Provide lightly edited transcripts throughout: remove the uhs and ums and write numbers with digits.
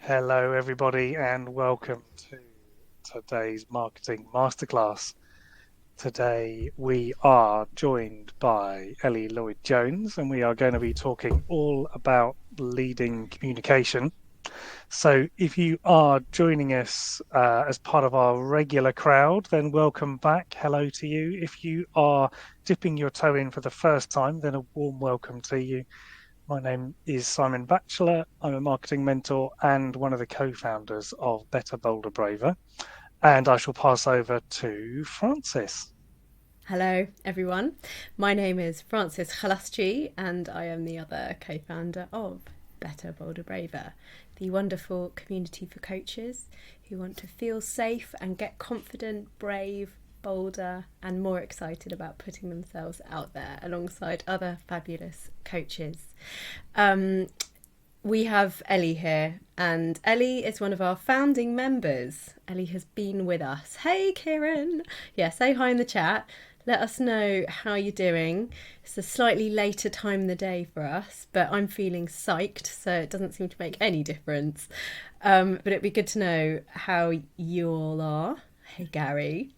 Hello, everybody, and welcome to today's marketing masterclass. Today, we are joined by Ellie Lloyd Jones, and we are going to be talking all about leading communication. So, if you are joining us as part of our regular crowd, then welcome back. Hello to you. If you are dipping your toe in for the first time, then a warm welcome to you. My name is Simon Batchelor. I'm a marketing mentor and one of the co-founders of Better, Bolder, Braver. And I shall pass over to Francis. Hello, everyone. My name is Francis Chalaschi, and I am the other co founder of Better, Bolder, Braver, the wonderful community for coaches who want to feel safe and get confident, brave, bolder, and more excited about putting themselves out there alongside other fabulous coaches. We have Ellie here, and Ellie is one of our founding members. Ellie has been with us. Hey, Kieran. Yeah, say hi in the chat. Let us know how you're doing. It's a slightly later time in the day for us, but I'm feeling psyched, so it doesn't seem to make any difference. But it'd be good to know how you all are. Hey, Gary.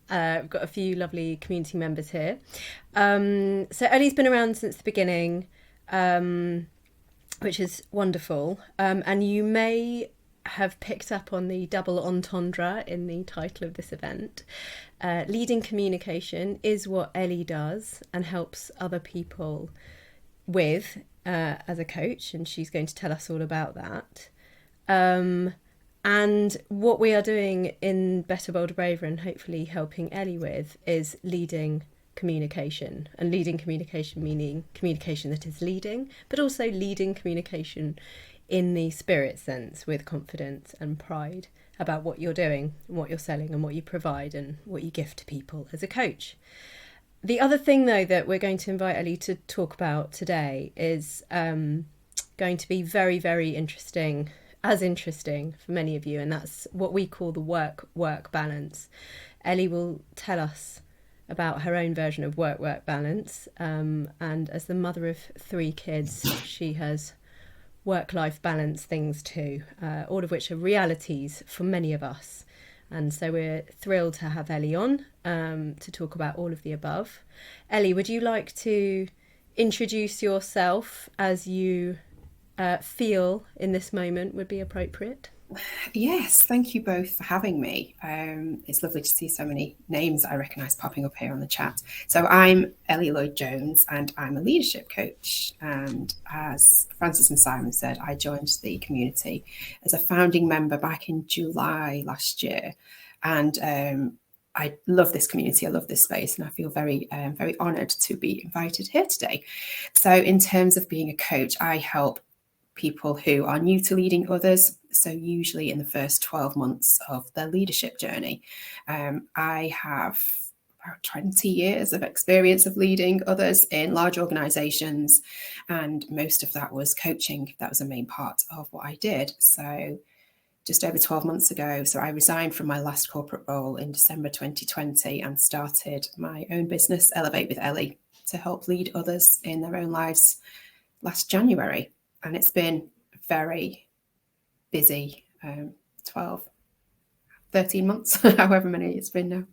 We've got a few lovely community members here. So Ellie's been around since the beginning. Which is wonderful. And you may have picked up on the double entendre in the title of this event. Leading communication is what Ellie does and helps other people with as a coach, and she's going to tell us all about that. And what we are doing in Better, Bolder, Braver, and hopefully helping Ellie with, is leading communication. And leading communication meaning communication that is leading, but also leading communication in the spirit sense, with confidence and pride about what you're doing and what you're selling and what you provide and what you give to people as a coach. The other thing, though, that we're going to invite Ellie to talk about today is going to be very, very interesting for many of you, and that's what we call the work balance. Ellie will tell us about her own version of work balance, and as the mother of 3 kids, she has work-life balance things too, all of which are realities for many of us. And so we're thrilled to have Ellie on to talk about all of the above. Ellie, would you like to introduce yourself as you feel in this moment would be appropriate? Yes, thank you both for having me. It's lovely to see so many names that I recognise popping up here on the chat. So I'm Ellie Lloyd Jones, and I'm a leadership coach. And as Francis and Simon said, I joined the community as a founding member back in July last year. And I love this community. I love this space, and I feel very, very honoured to be invited here today. So in terms of being a coach, I help people who are new to leading others. So usually in the first 12 months of their leadership journey. I have about 20 years of experience of leading others in large organizations, and most of that was coaching. That was a main part of what I did. So just over 12 months ago, so I resigned from my last corporate role in December 2020 and started my own business, Elevate with Ellie, to help lead others in their own lives last January. And it's been very busy 12, 13 months, however many it's been now.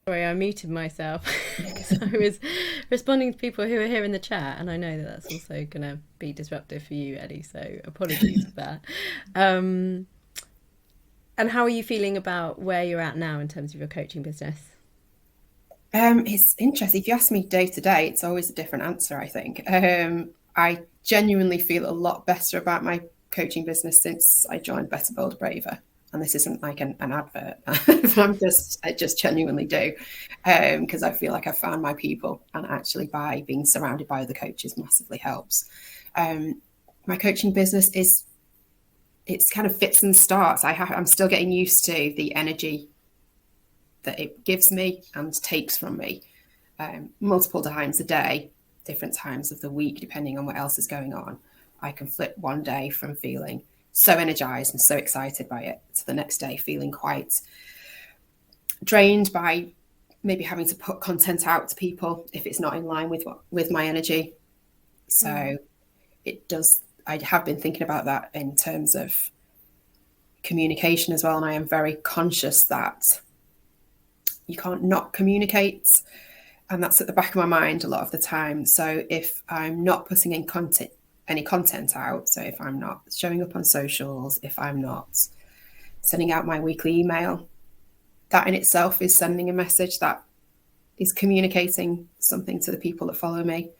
Sorry, I muted myself because I was responding to people who are here in the chat, and I know that that's also going to be disruptive for you, Eddie, so apologies for that. And how are you feeling about where you're at now in terms of your coaching business? It's interesting. If you ask me day to day, it's always a different answer, I think. I genuinely feel a lot better about my coaching business since I joined Better, Bolder, Braver. And this isn't like an advert. I just genuinely do, because I feel like I've found my people, and actually by being surrounded by other coaches massively helps. My coaching business it's kind of fits and starts. I'm still getting used to the energy that it gives me and takes from me, multiple times a day, different times of the week, depending on what else is going on. I can flip one day from feeling so energized and so excited by it to the next day feeling quite drained by maybe having to put content out to people if it's not in line with my energy. So it does, I have been thinking about that in terms of communication as well. And I am very conscious that you can't not communicate. And that's at the back of my mind a lot of the time. So if I'm not putting in any content out, so if I'm not showing up on socials, if I'm not sending out my weekly email, that in itself is sending a message that is communicating something to the people that follow me,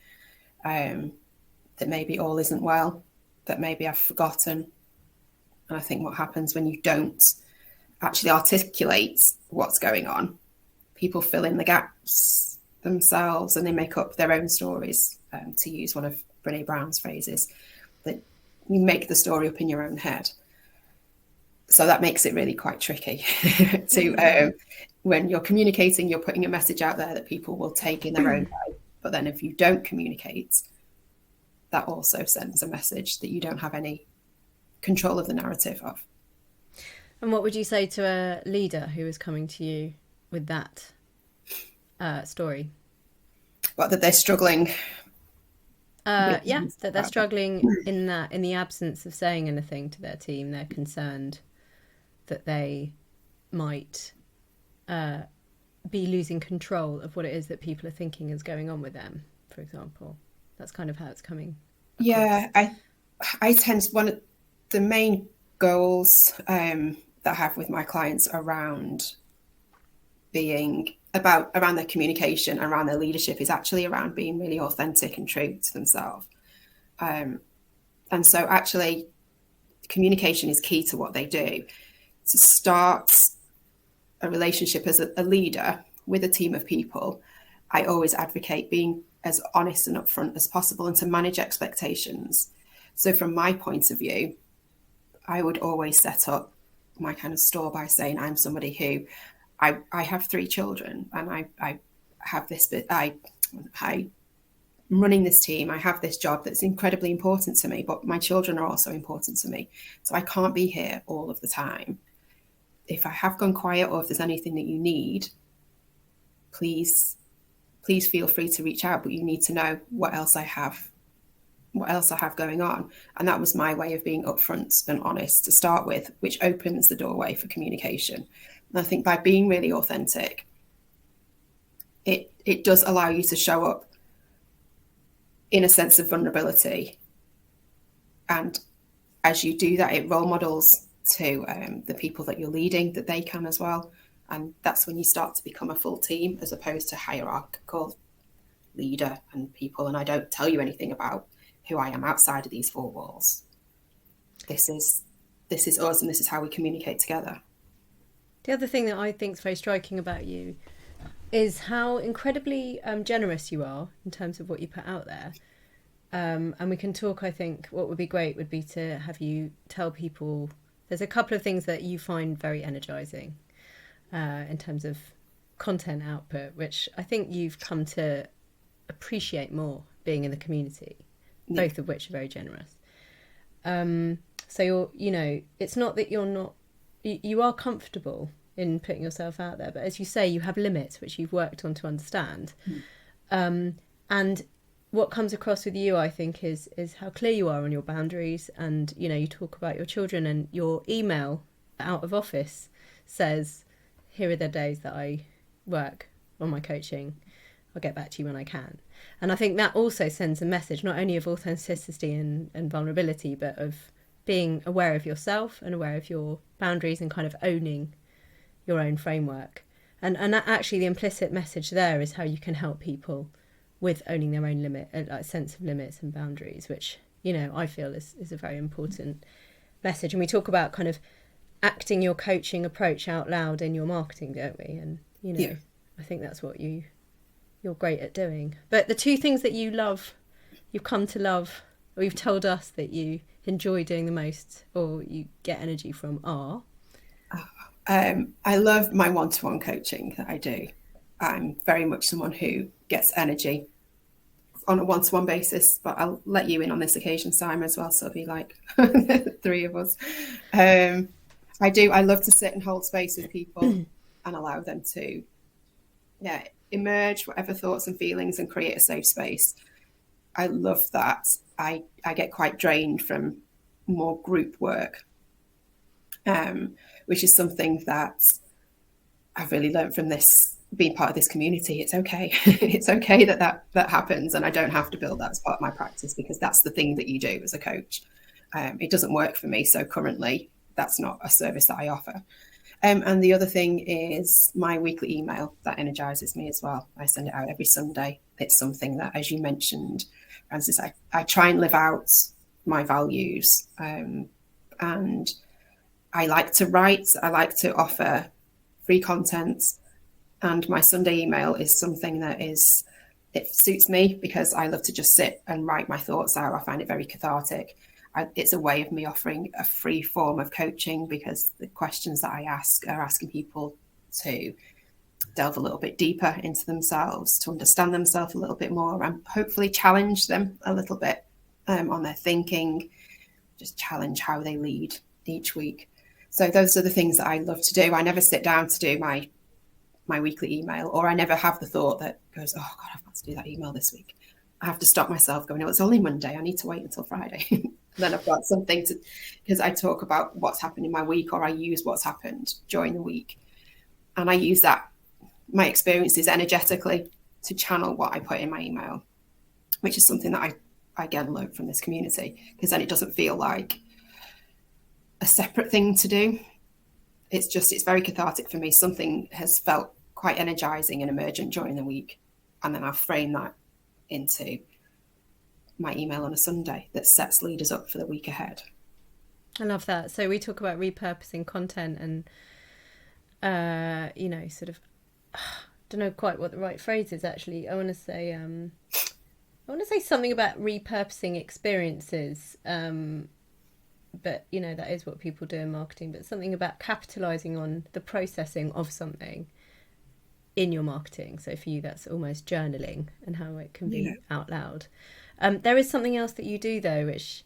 that maybe all isn't well, that maybe I've forgotten. And I think what happens when you don't actually articulate what's going on, people fill in the gaps themselves and they make up their own stories, to use one of Brene Brown's phrases, that you make the story up in your own head. So that makes it really quite tricky to, when you're communicating, you're putting a message out there that people will take in their own way. But then if you don't communicate, that also sends a message that you don't have any control of the narrative of. And what would you say to a leader who is coming to you with that story? Well, that they're struggling. That they're struggling in the absence of saying anything to their team. They're concerned that they might be losing control of what it is that people are thinking is going on with them, for example. That's kind of how it's coming across. Yeah, I tend to, one of the main goals that I have with my clients around around their communication, around their leadership, is actually around being really authentic and true to themselves. And so actually communication is key to what they do. To start a relationship as a leader with a team of people, I always advocate being as honest and upfront as possible and to manage expectations. So from my point of view, I would always set up my kind of store by saying I'm somebody who I have 3 children and I have this bit, I'm running this team, I have this job that's incredibly important to me, but my children are also important to me. So I can't be here all of the time. If I have gone quiet or if there's anything that you need, please feel free to reach out, but you need to know what else I have going on. And that was my way of being upfront and honest to start with, which opens the doorway for communication. And I think by being really authentic, it does allow you to show up in a sense of vulnerability. And as you do that, it role models to the people that you're leading that they can as well. And that's when you start to become a full team as opposed to hierarchical leader and people. And I don't tell you anything about who I am outside of these 4 walls. This is us and this is how we communicate together. The other thing that I think is very striking about you is how incredibly generous you are in terms of what you put out there. And we can talk, I think, what would be great would be to have you tell people, there's a couple of things that you find very energizing in terms of content output, which I think you've come to appreciate more being in the community, both of which are very generous. So it's not that you are comfortable in putting yourself out there, but as you say, you have limits which you've worked on to understand. And what comes across with you, I think, is how clear you are on your boundaries. And you talk about your children, and your email out of office says, here are the days that I work on my coaching. I'll get back to you when I can. And I think that also sends a message not only of authenticity and vulnerability, but of being aware of yourself and aware of your boundaries and kind of owning your own framework. And that actually the implicit message there is how you can help people with owning their own sense of limits and boundaries, which, I feel is a very important message. And we talk about kind of acting your coaching approach out loud in your marketing, don't we? And, I think that's what you're great at doing. But the 2 things that you've come to love, or you've told us that you enjoy doing the most, or you get energy from, are? I love my one-to-one coaching that I do. I'm very much someone who gets energy on a one-to-one basis, but I'll let you in on this occasion, Simon, as well. So it'll be like 3 of us. I love to sit and hold space with people and allow them to emerge whatever thoughts and feelings and create a safe space. I love that. I get quite drained from more group work, which is something that I've really learned from this, being part of this community. It's okay. It's okay that happens, and I don't have to build that as part of my practice, because that's the thing that you do as a coach. It doesn't work for me, so currently that's not a service that I offer. And the other thing is my weekly email that energizes me as well. I send it out every Sunday. It's something that, as you mentioned, Francis, I try and live out my values. And I like to write. I like to offer free content. And my Sunday email is something that it suits me, because I love to just sit and write my thoughts out. I find it very cathartic. It's a way of me offering a free form of coaching, because the questions that I ask are asking people to delve a little bit deeper into themselves, to understand themselves a little bit more, and hopefully challenge them a little bit on their thinking, just challenge how they lead each week. So those are the things that I love to do. I never sit down to do my weekly email, or I never have the thought that goes, oh God, I've got to do that email this week. I have to stop myself going, no, it's only Monday. I need to wait until Friday. Then I've got something to, because I talk about what's happened in my week, or I use what's happened during the week. And I use that, my experiences energetically, to channel what I put in my email, which is something that I again learned from this community, because then it doesn't feel like a separate thing to do. It's very cathartic for me. Something has felt quite energizing and emergent during the week, and then I'll frame that into my email on a Sunday that sets leaders up for the week ahead. I love that. So we talk about repurposing content and, sort of, I don't know quite what the right phrase is actually. I want to say something about repurposing experiences. But, that is what people do in marketing, but something about capitalizing on the processing of something in your marketing. So for you, that's almost journaling and how it can be out loud. There is something else that you do, though, which,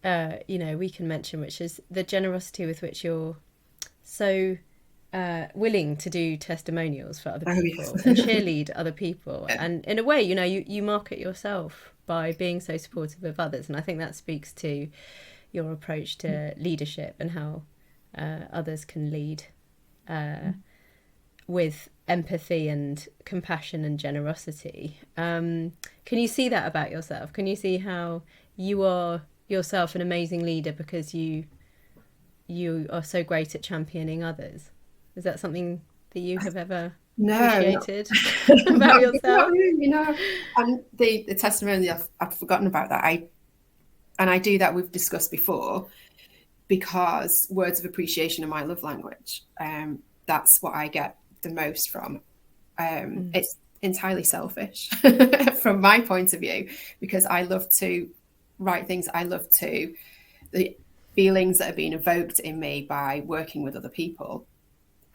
we can mention, which is the generosity with which you're so willing to do testimonials for other people and cheerlead other people. And in a way, you market yourself by being so supportive of others. And I think that speaks to your approach to leadership and how others can lead with empathy and compassion and generosity. Can you see that about yourself? Can you see how you are yourself an amazing leader because you are so great at championing others? Is that something that you have ever appreciated about yourself? And the testimony, I've forgotten about that. I do that, we've discussed before, because words of appreciation are my love language. That's what I get the most from. It's entirely selfish from my point of view, because I love to write things. I love the feelings that are being evoked in me by working with other people.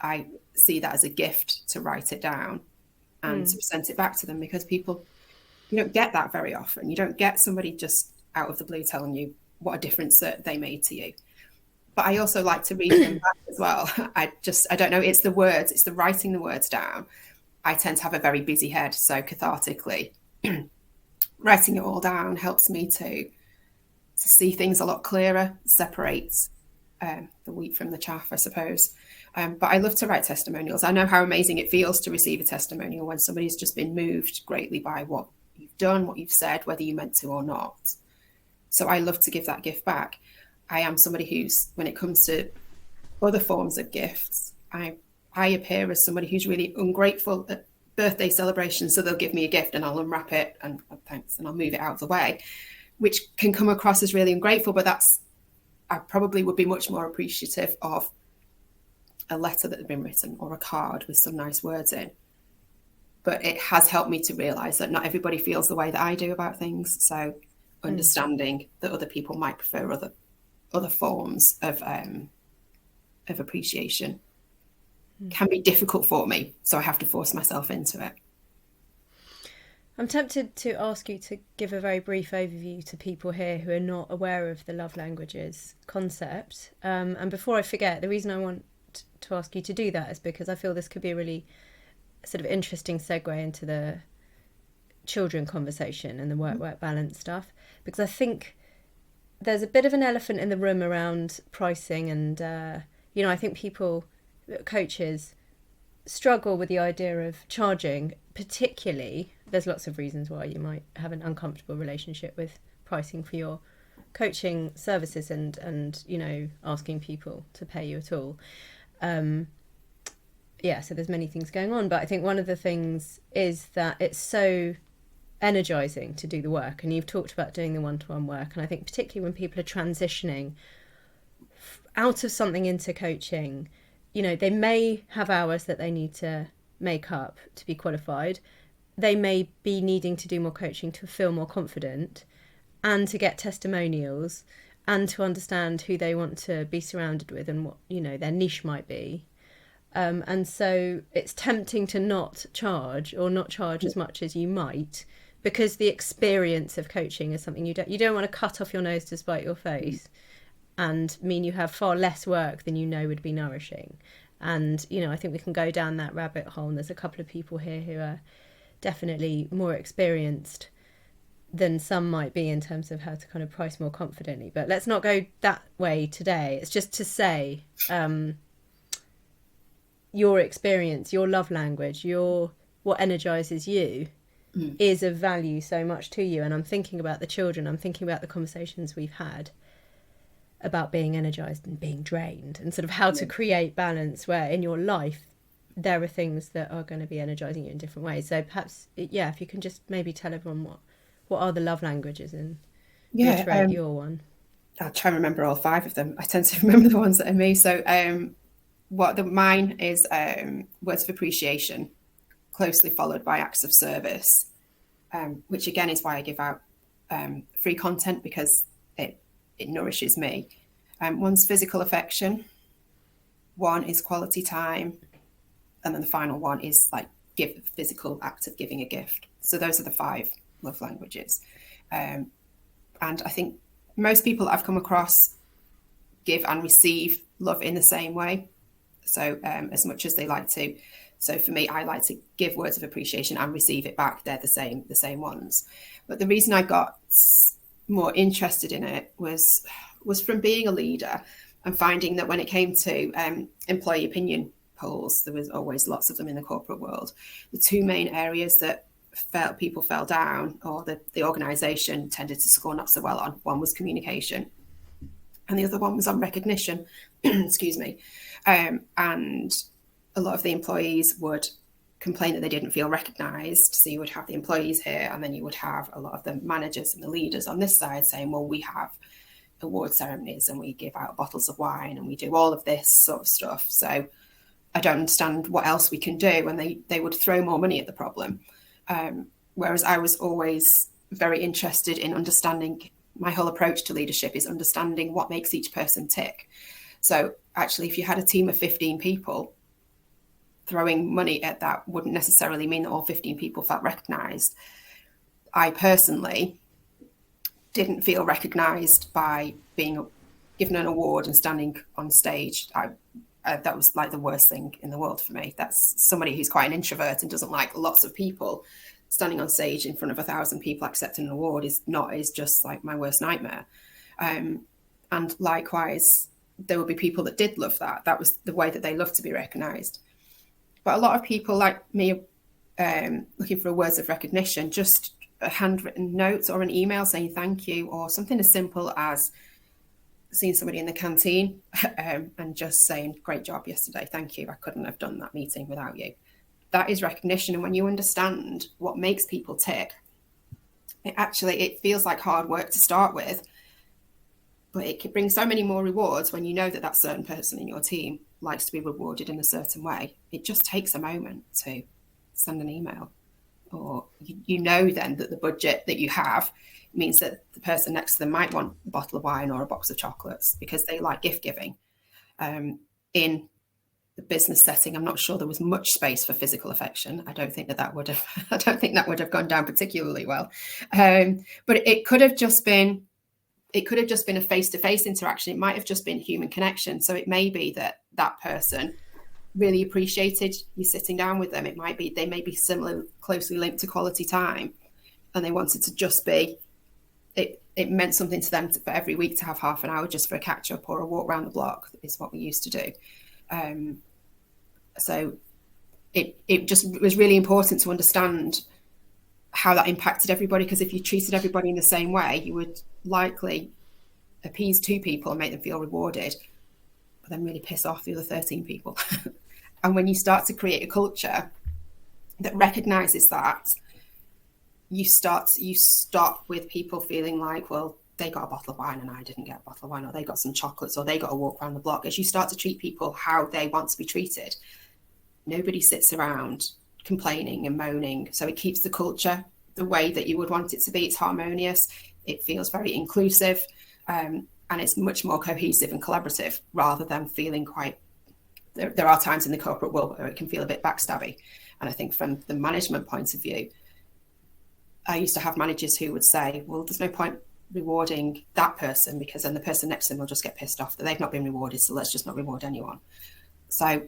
I see that as a gift to write it down and to present it back to them, because people, you don't get that very often. You don't get somebody just out of the blue telling you what a difference that they made to you. But I also like to read them back as well. I don't know, it's the words, it's the writing the words down. I tend to have a very busy head, so cathartically writing it all down helps me to see things a lot clearer, separates the wheat from the chaff, I suppose. But I love to write testimonials. I know how amazing it feels to receive a testimonial when somebody's just been moved greatly by what you've done, what you've said, whether you meant to or not. So I love to give that gift back. I am somebody who's, when it comes to other forms of gifts, I appear as somebody who's really ungrateful at birthday celebrations. So they'll give me a gift and I'll unwrap it and thanks, and I'll move it out of the way, which can come across as really ungrateful. But I probably would be much more appreciative of a letter that had been written or a card with some nice words in. But it has helped me to realize that not everybody feels the way that I do about things. So understanding that other people might prefer other forms of appreciation can be difficult for me. So I have to force myself into it. I'm tempted to ask you to give a very brief overview to people here who are not aware of the love languages concept. And before I forget, the reason I want to ask you to do that is because I feel this could be a really sort of interesting segue into the children conversation and the work balance stuff, because I think there's a bit of an elephant in the room around pricing, and I think coaches struggle with the idea of charging. Particularly, there's lots of reasons why you might have an uncomfortable relationship with pricing for your coaching services and asking people to pay you at all. So there's many things going on, but I think one of the things is that it's so energizing to do the work, and you've talked about doing the one-to-one work, and I think particularly when people are transitioning out of something into coaching, they may have hours that they need to make up to be qualified. They may be needing to do more coaching to feel more confident and to get testimonials and to understand who they want to be surrounded with and what their niche might be. And so it's tempting to not charge as much as you might, because the experience of coaching is something you don't want to cut off your nose to spite your face and mean you have far less work than would be nourishing. And I think we can go down that rabbit hole, and there's a couple of people here who are definitely more experienced than some might be in terms of how to kind of price more confidently, but let's not go that way today. It's just to say your experience, your love language, what energizes you is of value so much to you. And I'm thinking about the children, I'm thinking about the conversations we've had about being energized and being drained, and sort of how to create balance where in your life there are things that are going to be energizing you in different ways. So perhaps if you can just maybe tell everyone what are the love languages, and reiterate your one. I'll try and remember all 5 of them. I tend to remember the ones that are me. So mine is words of appreciation, closely followed by acts of service, which again is why I give out free content, because it nourishes me. One's physical affection, one is quality time, and then the final one is like physical act of giving a gift. So those are the 5 love languages. And I think most people I've come across give and receive love in the same way. So as much as they like to. So for me, I like to give words of appreciation and receive it back. They're the same ones. But the reason I got more interested in it was from being a leader and finding that when it came to employee opinion polls, there was always lots of them in the corporate world. The 2 main areas that people fell down, or the organisation tended to score not so well on, one was communication and the other one was on recognition. Excuse me. And a lot of the employees would complain that they didn't feel recognised. So you would have the employees here, and then you would have a lot of the managers and the leaders on this side saying, well, we have award ceremonies and we give out bottles of wine and we do all of this sort of stuff. So I don't understand what else we can do. And they would throw more money at the problem. Whereas I was always very interested in understanding, my whole approach to leadership is understanding what makes each person tick. So actually, if you had a team of 15 people, throwing money at that wouldn't necessarily mean that all 15 people felt recognised. I personally didn't feel recognised by being given an award and standing on stage. That was like the worst thing in the world for me. That's somebody who's quite an introvert and doesn't like lots of people. Standing on stage in front of 1,000 people accepting an award is just like my worst nightmare. And likewise, there would be people that did love that. That was the way that they loved to be recognised. But a lot of people like me, looking for words of recognition, just a handwritten note or an email saying thank you, or something as simple as seeing somebody in the canteen and just saying, great job yesterday, thank you, I couldn't have done that meeting without you. That is recognition. And when you understand what makes people tick, it feels like hard work to start with, but it can bring so many more rewards when you know that certain person in your team likes to be rewarded in a certain way. It just takes a moment to send an email, or you know then that the budget that you have means that the person next to them might want a bottle of wine or a box of chocolates because they like gift giving. In the business setting, I'm not sure there was much space for physical affection. I don't think that would have gone down particularly well. But it could have just been a face-to-face interaction. It might have just been human connection. So it may be that person really appreciated you sitting down with them. It might be they may be similarly closely linked to quality time. and they wanted to just be, it meant something to them for every week to have half an hour just for a catch up or a walk around the block, is what we used to do. So it just was really important to understand how that impacted everybody, because if you treated everybody in the same way, you would likely appease 2 people and make them feel rewarded, but then really piss off the other 13 people. And when you start to create a culture that recognizes that, you stop with people feeling like, well, they got a bottle of wine and I didn't get a bottle of wine, or they got some chocolates, or they got a walk around the block. As you start to treat people how they want to be treated, nobody sits around complaining and moaning. So it keeps the culture the way that you would want it to be. It's harmonious, it feels very inclusive, and it's much more cohesive and collaborative, rather than feeling quite, there are times in the corporate world where it can feel a bit backstabby. And I think from the management point of view, I used to have managers who would say, well, there's no point rewarding that person, because then the person next to them will just get pissed off that they've not been rewarded, so let's just not reward anyone. So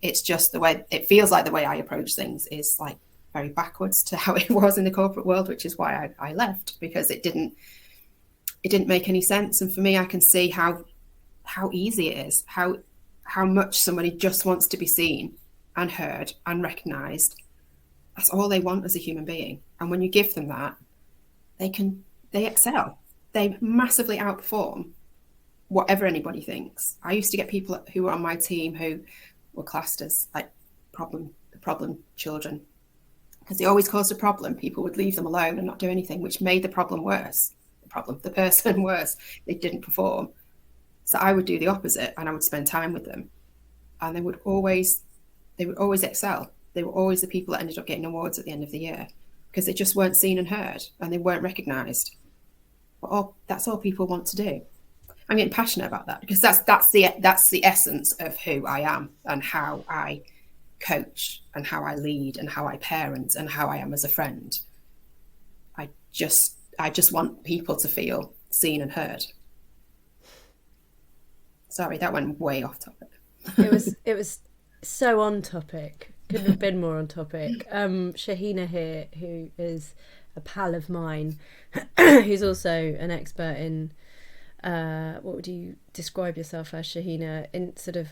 it's just the way, it feels like the way I approach things is like very backwards to how it was in the corporate world, which is why I left, because it didn't make any sense. And for me, I can see how easy it is, how much somebody just wants to be seen and heard and recognized. That's all they want as a human being. And when you give them that, they excel. They massively outperform whatever anybody thinks. I used to get people who were on my team who were classed as like problem children, because they always caused a problem. People would leave them alone and not do anything, which made the problem worse. The person worse. They didn't perform. So I would do the opposite, and I would spend time with them, and they would always excel. They were always the people that ended up getting awards at the end of the year, because they just weren't seen and heard, and they weren't recognised. But that's all people want to do. I'm getting passionate about that, because that's the essence of who I am, and how I coach, and how I lead, and how I parent, and how I am as a friend. I just want people to feel seen and heard. Sorry, that went way off topic. It was so on topic. Couldn't have been more on topic. Shahina here, who is a pal of mine, who's also an expert in, what would you describe yourself as, Shahina? In sort of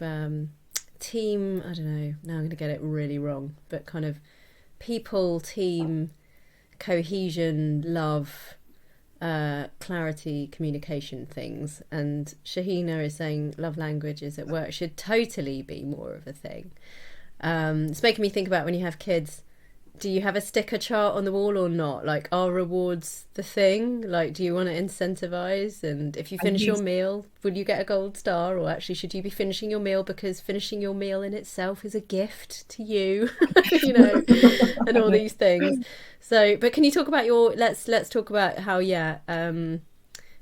team, I don't know, now I'm going to get it really wrong, but kind of people, team, cohesion, love, clarity, communication things. And Shahina is saying love languages at work should totally be more of a thing. It's making me think about when you have kids, do you have a sticker chart on the wall or not? Like, are rewards the thing? Like, do you want to incentivize? And if you finish your meal, will you get a gold star? Or actually, should you be finishing your meal because finishing your meal in itself is a gift to you? You know, and all these things. So, but can you talk about let's talk about how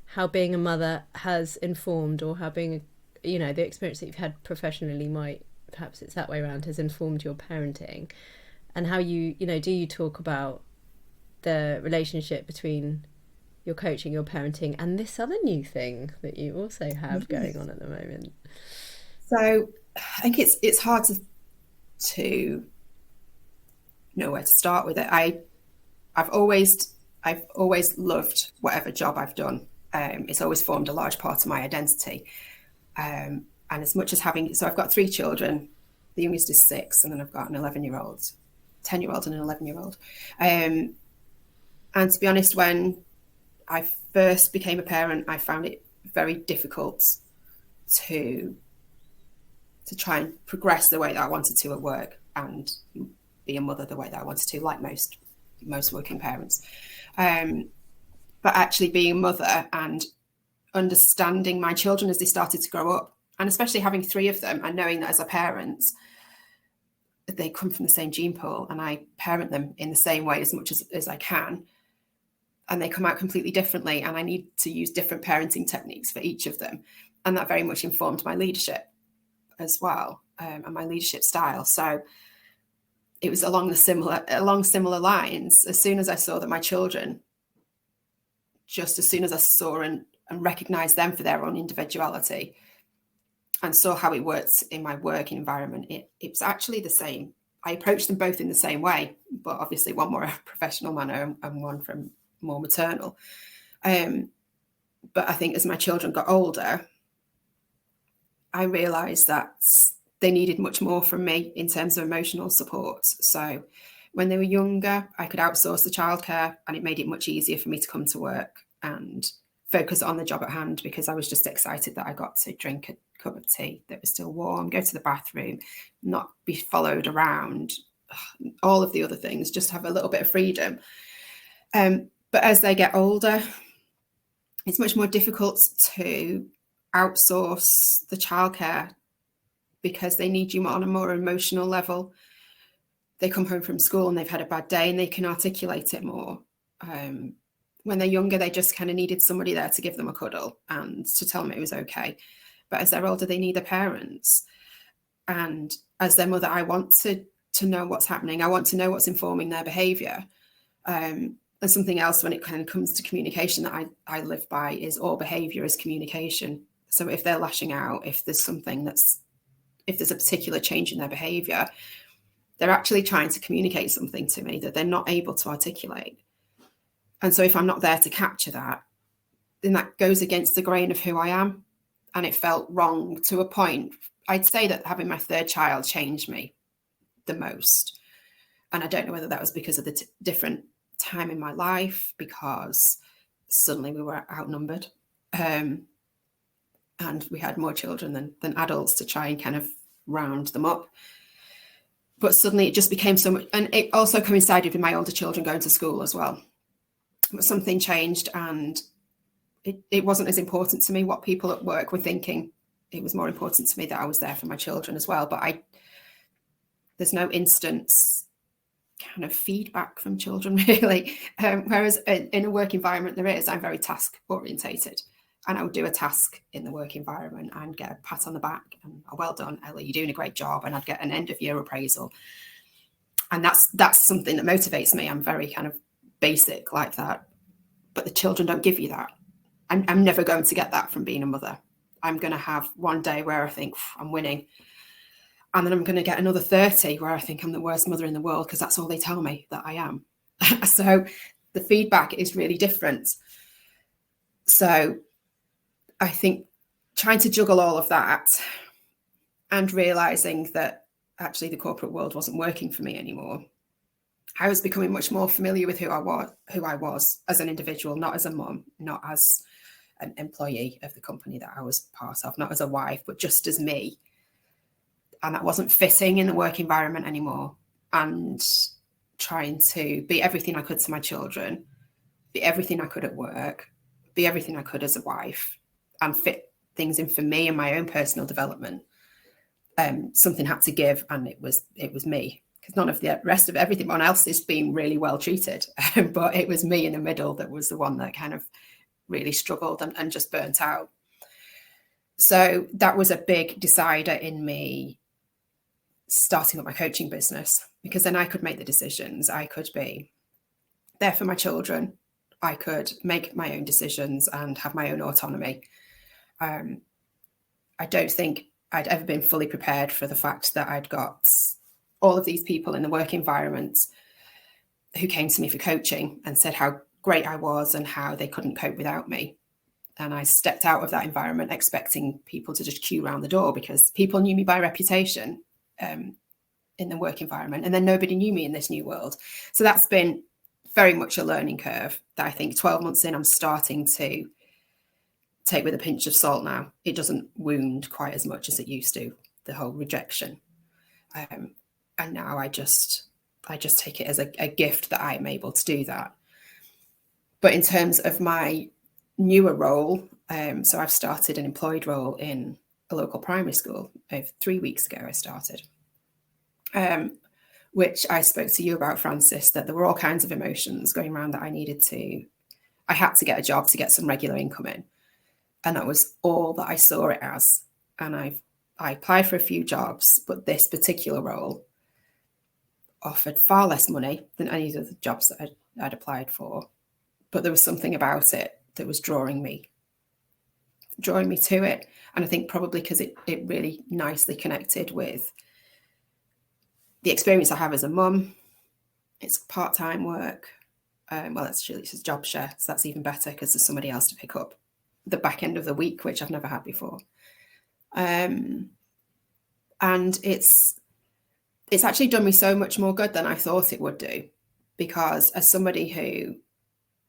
how being a mother has informed, or how being the experience that you've had professionally might, perhaps it's that way around, has informed your parenting. And how do you talk about the relationship between your coaching, your parenting, and this other new thing that you also have going on at the moment? So I think it's hard to know where to start with it. I've always loved whatever job I've done. It's always formed a large part of my identity. And as much as I've got 3 children. The youngest is 6, and then I've got an 11-year-old. 10-year-old and an 11-year-old. And to be honest, when I first became a parent, I found it very difficult to try and progress the way that I wanted to at work and be a mother the way that I wanted to, like most working parents. But actually being a mother and understanding my children as they started to grow up, and especially having 3 of them, and knowing that as a parent, they come from the same gene pool, and I parent them in the same way as much as I can, and they come out completely differently, and I need to use different parenting techniques for each of them, and that very much informed my leadership as well, and my leadership style. So it was along similar lines. As soon as I saw that my children, just as soon as I saw and recognized them for their own individuality, and saw how it worked in my working environment, it was actually the same I approached them both in the same way, but obviously one more professional manner and one from more maternal. But I think as my children got older, I realised that they needed much more from me in terms of emotional support. So when they were younger, I could outsource the childcare, and it made it much easier for me to come to work and focus on the job at hand, because I was just excited that I got to drink a cup of tea that was still warm, go to the bathroom, not be followed around, all of the other things, just have a little bit of freedom. But as they get older, it's much more difficult to outsource the childcare because they need you on a more emotional level. They come home from school and they've had a bad day and they can articulate it more. When they're younger, they just kind of needed somebody there to give them a cuddle and to tell them it was okay. But as they're older, they need their parents. And as their mother, I want to know what's happening. I want to know what's informing their behaviour. And something else when it kind of comes to communication that I live by is all behaviour is communication. So if they're lashing out, if there's a particular change in their behaviour, they're actually trying to communicate something to me that they're not able to articulate. And so if I'm not there to capture that, then that goes against the grain of who I am. And it felt wrong to a point. I'd say that having my third child changed me the most. And I don't know whether that was because of the different time in my life, because suddenly we were outnumbered. And we had more children than adults to try and kind of round them up. But suddenly it just became so much. And it also coincided with my older children going to school as well. But something changed, and it wasn't as important to me what people at work were thinking. It was more important to me that I was there for my children as well. But there's no instant kind of feedback from children, really. Whereas in a work environment there is, I'm very task orientated. And I would do a task in the work environment and get a pat on the back and, oh, well done, Ellie, you're doing a great job. And I'd get an end of year appraisal. And that's something that motivates me. I'm very kind of basic like that. But the children don't give you that. I'm never going to get that from being a mother. I'm going to have one day where I think I'm winning. And then I'm going to get another 30 where I think I'm the worst mother in the world, because that's all they tell me that I am. So the feedback is really different. So I think trying to juggle all of that and realizing that actually the corporate world wasn't working for me anymore, I was becoming much more familiar with who I was as an individual, not as a mum, not as an employee of the company that I was part of, not as a wife, but just as me. And that wasn't fitting in the work environment anymore. And trying to be everything I could to my children, be everything I could at work, be everything I could as a wife, and fit things in for me and my own personal development. Something had to give, and it was me, because none of the rest of everyone else is being really well treated. But it was me in the middle that was the one that kind of really struggled and just burnt out. So that was a big decider in me starting up my coaching business, because then I could make the decisions. I could be there for my children. I could make my own decisions and have my own autonomy. I don't think I'd ever been fully prepared for the fact that I'd got all of these people in the work environment who came to me for coaching and said how great I was and how they couldn't cope without me. And I stepped out of that environment expecting people to just queue around the door, because people knew me by reputation in the work environment. And then nobody knew me in this new world. So that's been very much a learning curve that I think 12 months in, I'm starting to take with a pinch of salt now. It doesn't wound quite as much as it used to, the whole rejection. And now I just take it as a gift that I'm able to do that. But in terms of my newer role, so I've started an employed role in a local primary school. 3 weeks ago I started, which I spoke to you about, Francis, that there were all kinds of emotions going around that I had to get a job to get some regular income in. And that was all that I saw it as. And I applied for a few jobs, but this particular role offered far less money than any of the jobs that I'd applied for. But there was something about it that was drawing me to it. And I think probably because it really nicely connected with the experience I have as a mum. It's part-time work. Well, actually, it's a job share, so that's even better because there's somebody else to pick up the back end of the week, which I've never had before. And it's actually done me so much more good than I thought it would do, because as somebody who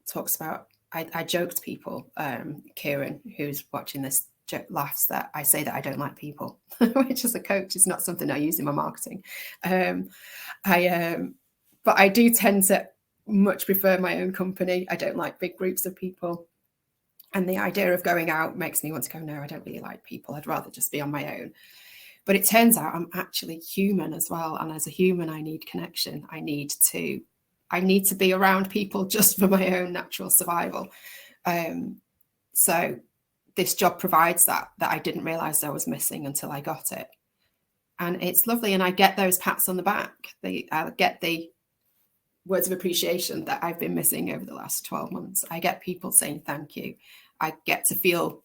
talks about, I joke to people, Kieran, who's watching this, laughs that I say that I don't like people, which as a coach is not something I use in my marketing. But I do tend to much prefer my own company. I don't like big groups of people. And the idea of going out makes me want to go, no, I don't really like people. I'd rather just be on my own. But it turns out I'm actually human as well. And as a human, I need connection. I need to be around people just for my own natural survival. So this job provides that I didn't realize I was missing until I got it. And it's lovely. And I get those pats on the back. I get the words of appreciation that I've been missing over the last 12 months. I get people saying thank you. I get to feel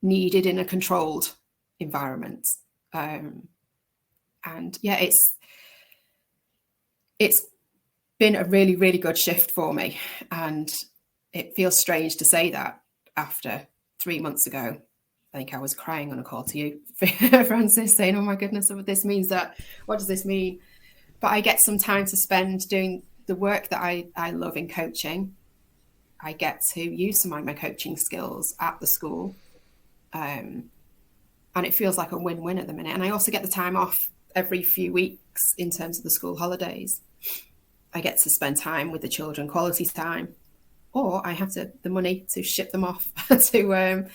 needed in a controlled environment. And yeah, it's been a really, really good shift for me. And it feels strange to say that after 3 months ago. I think I was crying on a call to you, Francis, saying, oh my goodness, what does this mean? But I get some time to spend doing the work that I love in coaching. I get to use some of my coaching skills at the school. And it feels like a win-win at the minute. And I also get the time off every few weeks in terms of the school holidays. I get to spend time with the children, quality time, or I have the money to ship them off to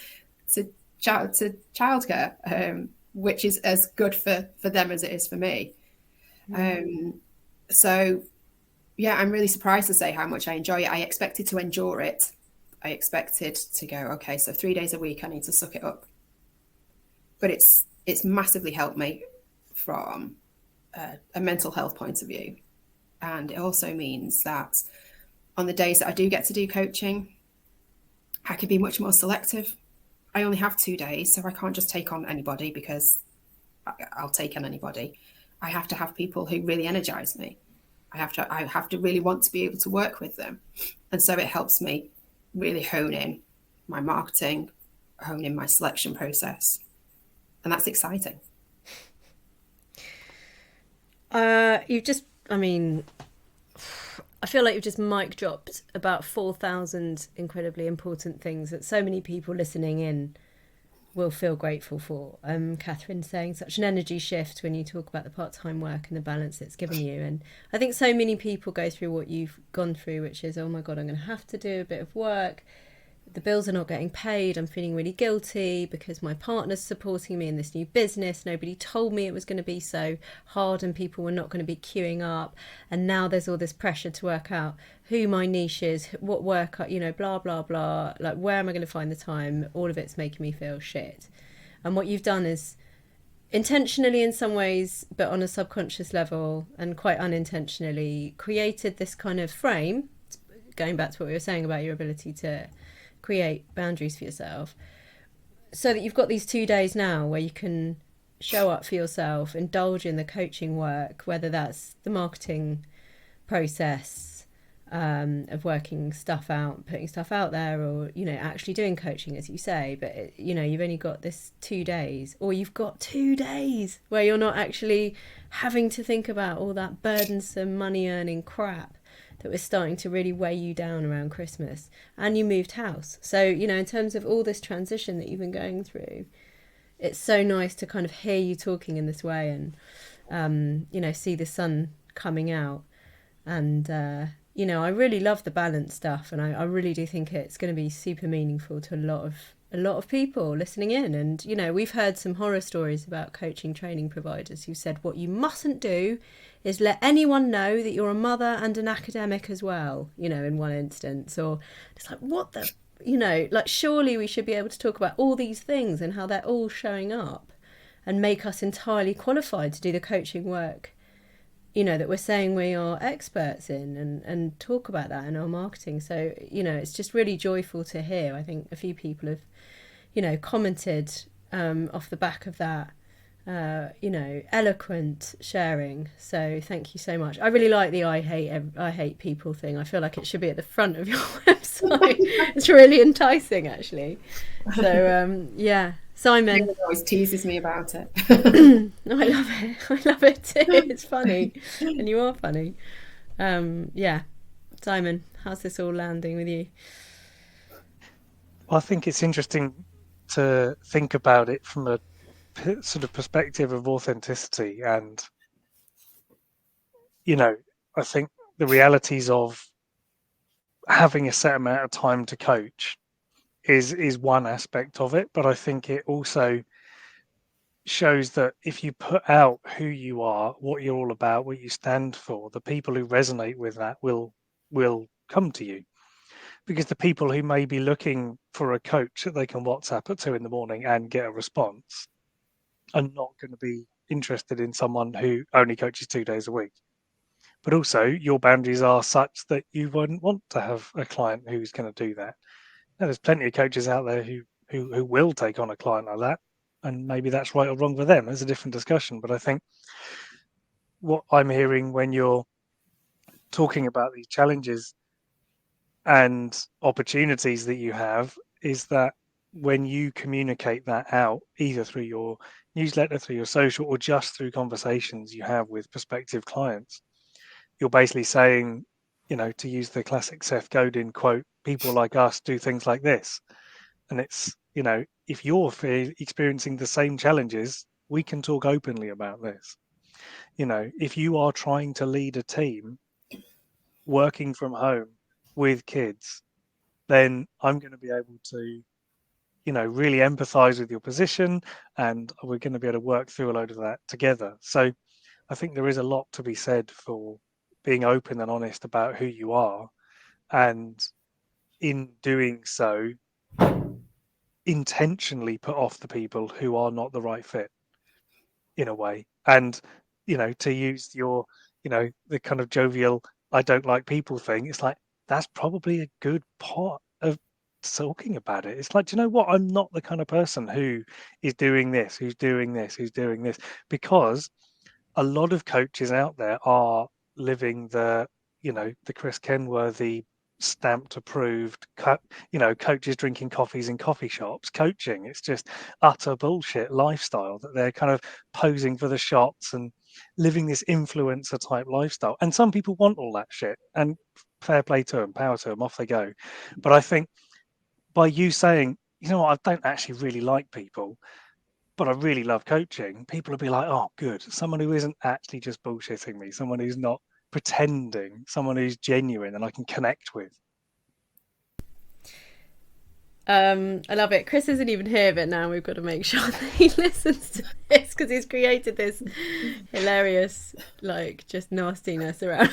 childcare, which is as good for them as it is for me. So yeah, I'm really surprised to say how much I enjoy it. I expected to endure it. I expected to go, okay, so 3 days a week, I need to suck it up. But it's massively helped me from a mental health point of view. And it also means that on the days that I do get to do coaching, I can be much more selective. I only have 2 days, so I can't just take on anybody because I'll take on anybody. I have to have people who really energize me. I have to really want to be able to work with them. And so it helps me really hone in my marketing, hone in my selection process. And that's exciting. I feel like you've just mic dropped about 4,000 incredibly important things that so many people listening in will feel grateful for. Catherine saying such an energy shift when you talk about the part-time work and the balance it's given you. And I think so many people go through what you've gone through, which is, oh my God, I'm going to have to do a bit of work. The bills are not getting paid. I'm feeling really guilty because my partner's supporting me in this new business. Nobody told me it was going to be so hard and people were not going to be queuing up. And now there's all this pressure to work out who my niche is, what work, blah, blah, blah. Like, where am I going to find the time? All of it's making me feel shit. And what you've done is intentionally in some ways, but on a subconscious level and quite unintentionally created this kind of frame, going back to what we were saying about your ability to create boundaries for yourself, so that you've got these 2 days now where you can show up for yourself, indulge in the coaching work, whether that's the marketing process of working stuff out, putting stuff out there, or actually doing coaching, as you say. But you've only got this 2 days, or you've got 2 days where you're not actually having to think about all that burdensome money earning crap that was starting to really weigh you down around Christmas. And you moved house. So, in terms of all this transition that you've been going through, it's so nice to kind of hear you talking in this way and, see the sun coming out. And, I really love the balance stuff. And I really do think it's going to be super meaningful to a lot of people listening in. And, we've heard some horror stories about coaching training providers who said what you mustn't do is let anyone know that you're a mother and an academic as well, in one instance. Or it's like, what the, surely we should be able to talk about all these things and how they're all showing up and make us entirely qualified to do the coaching work, that we're saying we are experts in, and talk about that in our marketing. So, it's just really joyful to hear. I think a few people have, commented off the back of that. eloquent sharing. So thank you so much. I really like the I hate people thing. I feel like it should be at the front of your website. It's really enticing, actually. So yeah, Simon. It always teases me about it. I love it. I love it too. It's funny, and you are funny. Yeah, Simon, how's this all landing with you? I think it's interesting to think about it from a sort of perspective of authenticity, and I think the realities of having a set amount of time to coach is one aspect of it, but I think it also shows that if you put out who you are, what you're all about, what you stand for, the people who resonate with that will come to you. Because the people who may be looking for a coach that they can WhatsApp at 2 in the morning and get a response are not going to be interested in someone who only coaches 2 days a week. But also, your boundaries are such that you wouldn't want to have a client who's going to do that. Now, there's plenty of coaches out there who will take on a client like that, and maybe that's right or wrong for them. It's a different discussion. But I think what I'm hearing when you're talking about these challenges and opportunities that you have is that when you communicate that out, either through your newsletter, through your social, or just through conversations you have with prospective clients, you're basically saying, to use the classic Seth Godin quote, people like us do things like this. And it's, if you're experiencing the same challenges, we can talk openly about this. If you are trying to lead a team working from home with kids, then I'm going to be able to, really empathize with your position, and we're going to be able to work through a load of that together. So I think there is a lot to be said for being open and honest about who you are, and in doing so, intentionally put off the people who are not the right fit in a way. And, to use your, the kind of jovial, I don't like people thing, it's like, that's probably a good part of talking about it. It's like, do you know what? I'm not the kind of person who is doing this, who's doing this, who's doing this, because a lot of coaches out there are living the Chris Kenworthy stamped approved coaches drinking coffees in coffee shops coaching. It's just utter bullshit lifestyle that they're kind of posing for the shots and living this influencer type lifestyle. And some people want all that shit, and fair play to them, power to them, off they go. But I think by you saying, I don't actually really like people, but I really love coaching, people will be like, oh, good. Someone who isn't actually just bullshitting me, someone who's not pretending, someone who's genuine and I can connect with. I love it. Chris isn't even here, but now we've got to make sure that he listens to this because he's created this hilarious, just nastiness around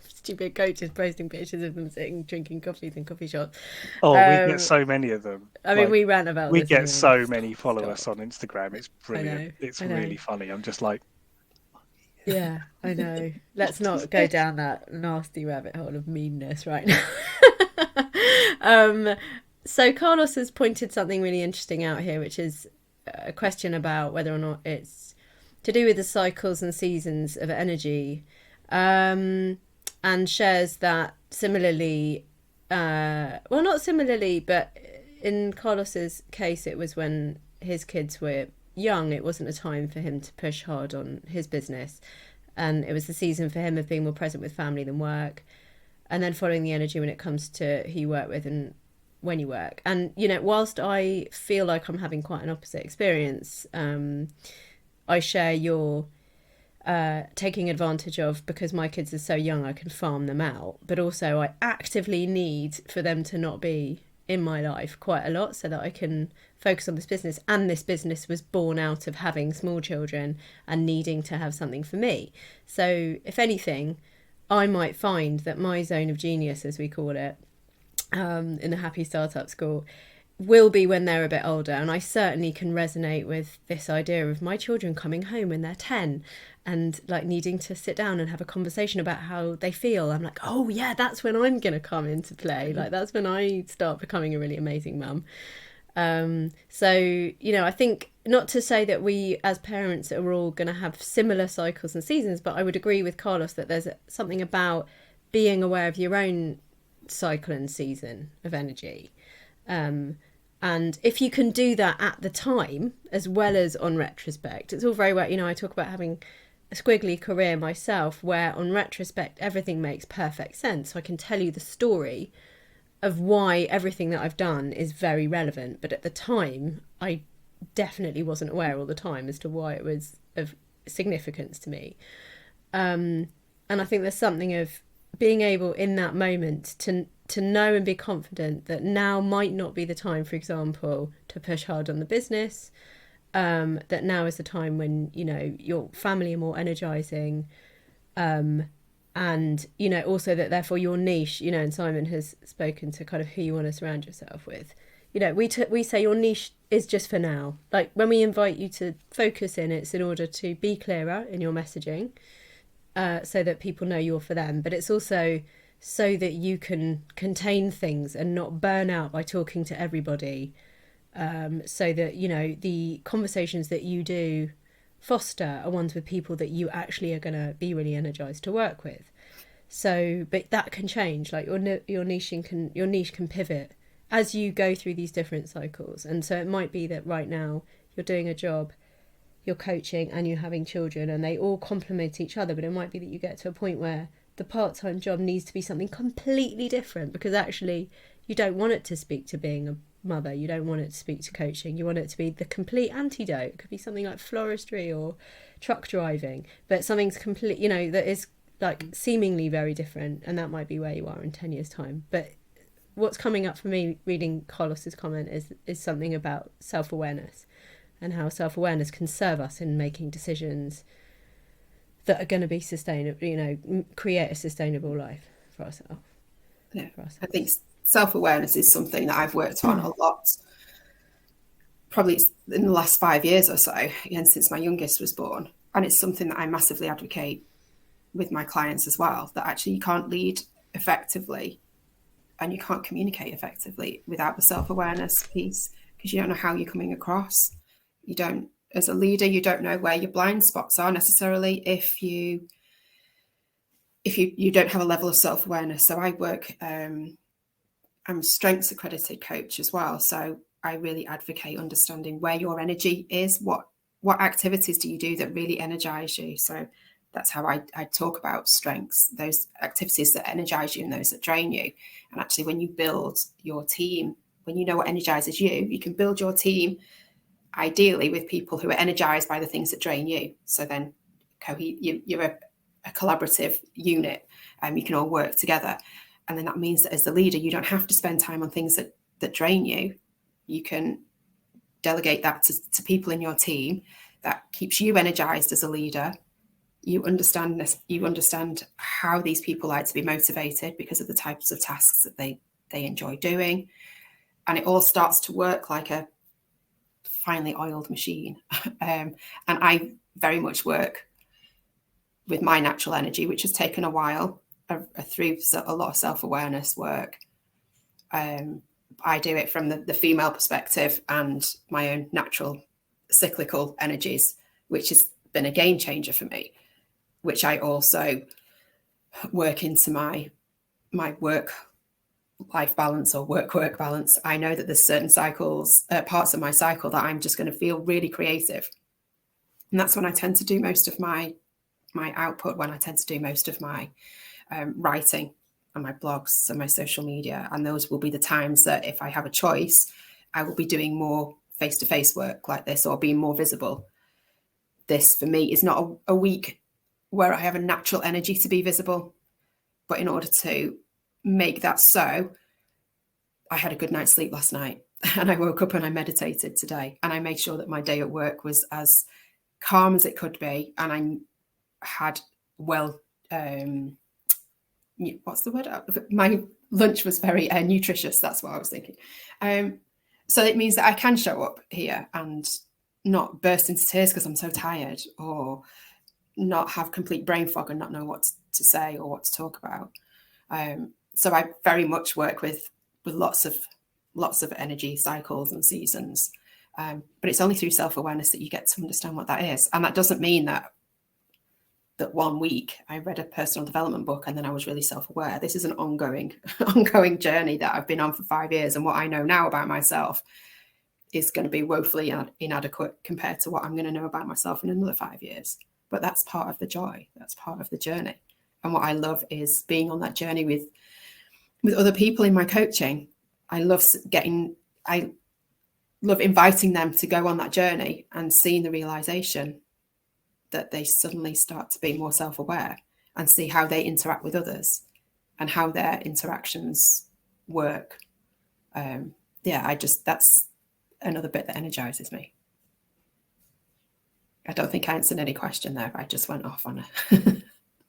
stupid coaches posting pictures of them sitting drinking coffees in coffee shops. Oh, we get so many of them. I mean, we rant about we this. We get anyway. so many followers on Instagram. It's brilliant. It's really funny. I'm just like, yeah, I know. Let's not go down that nasty rabbit hole of meanness right now. So Carlos has pointed something really interesting out here, which is a question about whether or not it's to do with the cycles and seasons of energy, and shares that similarly, well, not similarly, but in Carlos's case, it was when his kids were young. It wasn't a time for him to push hard on his business, and it was the season for him of being more present with family than work, and then following the energy when it comes to who you work with and when you work. And whilst I feel like I'm having quite an opposite experience, I share your taking advantage of, because my kids are so young I can farm them out, but also I actively need for them to not be in my life quite a lot so that I can focus on this business. And this business was born out of having small children and needing to have something for me. So if anything, I might find that my zone of genius, as we call it, in the Happy Startup School, will be when they're a bit older. And I certainly can resonate with this idea of my children coming home when they're 10 and needing to sit down and have a conversation about how they feel. I'm like, oh yeah, that's when I'm going to come into play. That's when I start becoming a really amazing mum. So, I think not to say that we as parents are all going to have similar cycles and seasons, but I would agree with Carlos that there's something about being aware of your own cycle and season of energy. And if you can do that at the time, as well as on retrospect, it's all very well, I talk about having a squiggly career myself, where on retrospect, everything makes perfect sense. So I can tell you the story of why everything that I've done is very relevant. But at the time, I definitely wasn't aware all the time as to why it was of significance to me. And I think there's something of being able in that moment to know and be confident that now might not be the time, for example, to push hard on the business, that now is the time when, your family are more energizing, and, also that therefore your niche, and Simon has spoken to kind of who you want to surround yourself with. We say your niche is just for now. Like when we invite you to focus in, it's in order to be clearer in your messaging, so that people know you're for them. But it's also so that you can contain things and not burn out by talking to everybody. So that, the conversations that you do foster are ones with people that you actually are going to be really energized to work with. So, but that can change. Like your niche can pivot as you go through these different cycles. And so it might be that right now you're doing a job, you're coaching, and you're having children, and they all complement each other. But it might be that you get to a point where the part-time job needs to be something completely different, because actually you don't want it to speak to being a mother, you don't want it to speak to coaching, you want it to be the complete antidote. It could be something like floristry or truck driving, but something's complete, that is like seemingly very different, and that might be where you are in 10 years time. But what's coming up for me reading Carlos's comment is something about self-awareness, and how self-awareness can serve us in making decisions that are going to be sustainable, create a sustainable life for ourselves. Yeah, I think self-awareness is something that I've worked on a lot, probably in the last 5 years or so, again, since my youngest was born. And it's something that I massively advocate with my clients as well, that actually you can't lead effectively and you can't communicate effectively without the self-awareness piece, because you don't know how you're coming across. You don't, as a leader, you don't know where your blind spots are necessarily if you don't have a level of self-awareness. So I work, I'm a strengths accredited coach as well. So I really advocate understanding where your energy is, what activities do you do that really energize you. So that's how I talk about strengths, those activities that energize you and those that drain you. And actually, when you build your team, when you know what energizes you, you can build your team ideally with people who are energized by the things that drain you. So then you're a collaborative unit, and you can all work together. And then that means that as the leader, you don't have to spend time on things that drain you. You can delegate that to people in your team. That keeps you energized as a leader. You understand how these people like to be motivated because of the types of tasks that they enjoy doing. And it all starts to work like a finely oiled machine. And I very much work with my natural energy, which has taken a while, through a lot of self-awareness work. I do it from the female perspective and my own natural cyclical energies, which has been a game changer for me, which I also work into my work-life balance or work-work balance. I know that there's certain cycles, parts of my cycle that I'm just going to feel really creative. And that's when I tend to do most of my output, when I tend to do most of my writing and my blogs and my social media. And those will be the times that if I have a choice, I will be doing more face-to-face work like this or being more visible. This for me is not a week where I have a natural energy to be visible. But in order to make that so, I had a good night's sleep last night, and I woke up and I meditated today, and I made sure that my day at work was as calm as it could be. And I had what's the word? My lunch was very nutritious. That's what I was thinking. So it means that I can show up here and not burst into tears because I'm so tired, or not have complete brain fog and not know what to say or what to talk about. So I very much work with lots of energy cycles and seasons. But it's only through self-awareness that you get to understand what that is. And that doesn't mean that 1 week I read a personal development book and then I was really self-aware. This is an ongoing journey that I've been on for 5 years. And what I know now about myself is going to be woefully inadequate compared to what I'm going to know about myself in another 5 years. But that's part of the joy. That's part of the journey. And what I love is being on that journey with other people in my coaching. I love inviting them to go on that journey and seeing the realization that they suddenly start to be more self-aware and see how they interact with others and how their interactions work. That's another bit that energizes me. I don't think I answered any question there. I just went off on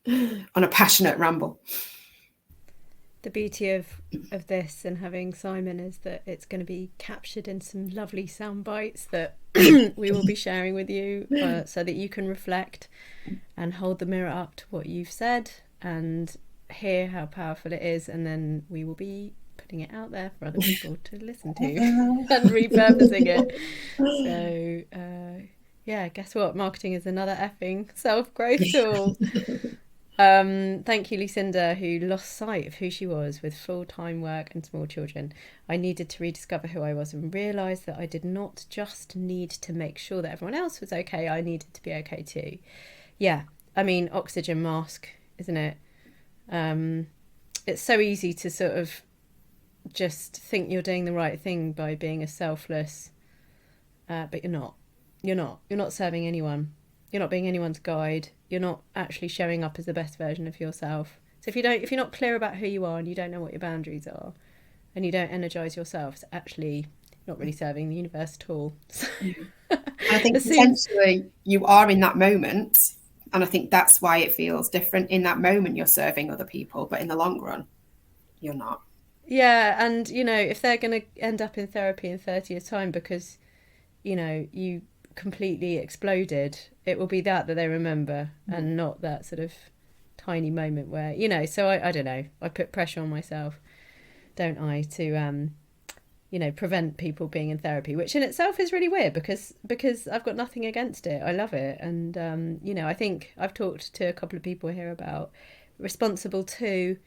a passionate ramble. The beauty of this and having Simon is that it's going to be captured in some lovely sound bites that we will be sharing with you, so that you can reflect and hold the mirror up to what you've said and hear how powerful it is, and then we will be putting it out there for other people to listen to and repurposing it. So guess what? Marketing is another effing self-growth tool. Thank you, Lucinda, who lost sight of who she was with full-time work and small children. I needed to rediscover who I was and realise that I did not just need to make sure that everyone else was okay, I needed to be okay too. Yeah, I mean, oxygen mask, isn't it? It's so easy to sort of just think you're doing the right thing by being a selfless, but you're not. You're not serving anyone. You're not being anyone's guide. You're not actually showing up as the best version of yourself. So if you're not clear about who you are and you don't know what your boundaries are and you don't energize yourself, it's actually not really serving the universe at all. I think potentially you are in that moment, and I think that's why it feels different. In that moment you're serving other people, but in the long run you're not. Yeah, and if they're going to end up in therapy in 30 years time because you completely exploded, it will be that they remember, and not that sort of tiny moment where so I don't know, I put pressure on myself, don't I, to prevent people being in therapy, which in itself is really weird because I've got nothing against it. I love it. And I think I've talked to a couple of people here about responsible to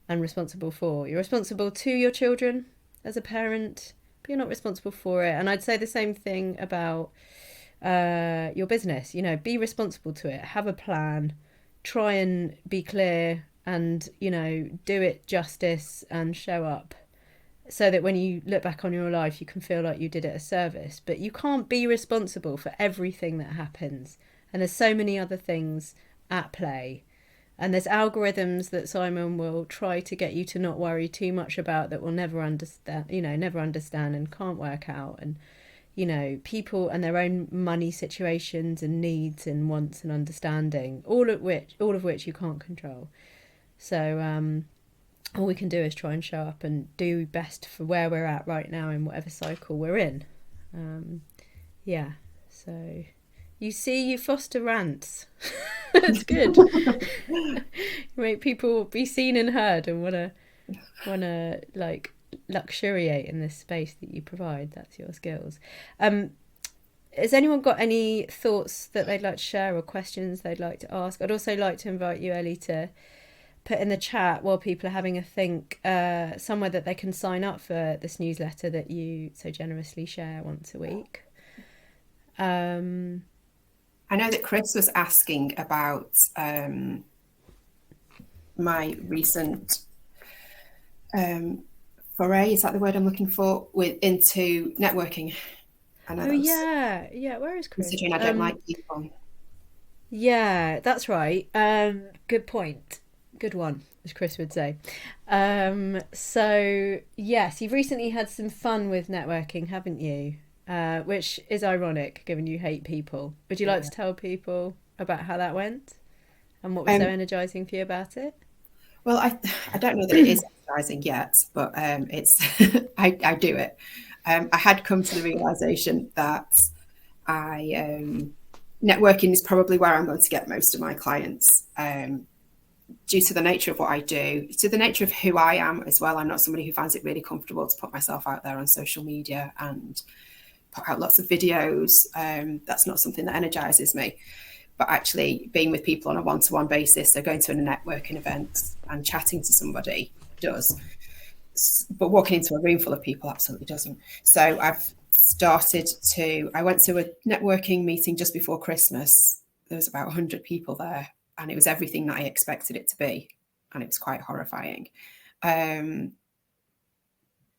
and responsible for. You're responsible to your children as a parent, but you're not responsible for it. And I'd say the same thing about your business. Be responsible to it, have a plan, try and be clear, and do it justice and show up, so that when you look back on your life you can feel like you did it a service. But you can't be responsible for everything that happens, and there's so many other things at play, and there's algorithms that Simon will try to get you to not worry too much about, that will never understand and can't work out, and people and their own money situations and needs and wants and understanding, all of which you can't control. So all we can do is try and show up and do best for where we're at right now in whatever cycle we're in. So you foster rants. It's good. You make people be seen and heard and wanna like luxuriate in this space that you provide. That's your skills. Has anyone got any thoughts that they'd like to share or questions they'd like to ask? I'd also like to invite you, Ellie, to put in the chat while people are having a think, somewhere that they can sign up for this newsletter that you so generously share once a week. I know that Chris was asking about my recent foray, is that the word I'm looking for, into networking. I know where is Chris? Considering I don't like people. Yeah, that's right. Good point. Good one, as Chris would say. So yes, you've recently had some fun with networking, haven't you? Which is ironic given you hate people. Would you like to tell people about how that went and what was so energizing for you about it? Well, I don't know that it is energizing yet, but it's I do it. I had come to the realization that networking is probably where I'm going to get most of my clients, due to the nature of what I do, to the nature of who I am as well. I'm not somebody who finds it really comfortable to put myself out there on social media and put out lots of videos. That's not something that energizes me. But actually being with people on a one-to-one basis, so going to a networking event and chatting to somebody does. But walking into a room full of people absolutely doesn't. So I went to a networking meeting just before Christmas. There was about 100 people there, and it was everything that I expected it to be. And it was quite horrifying.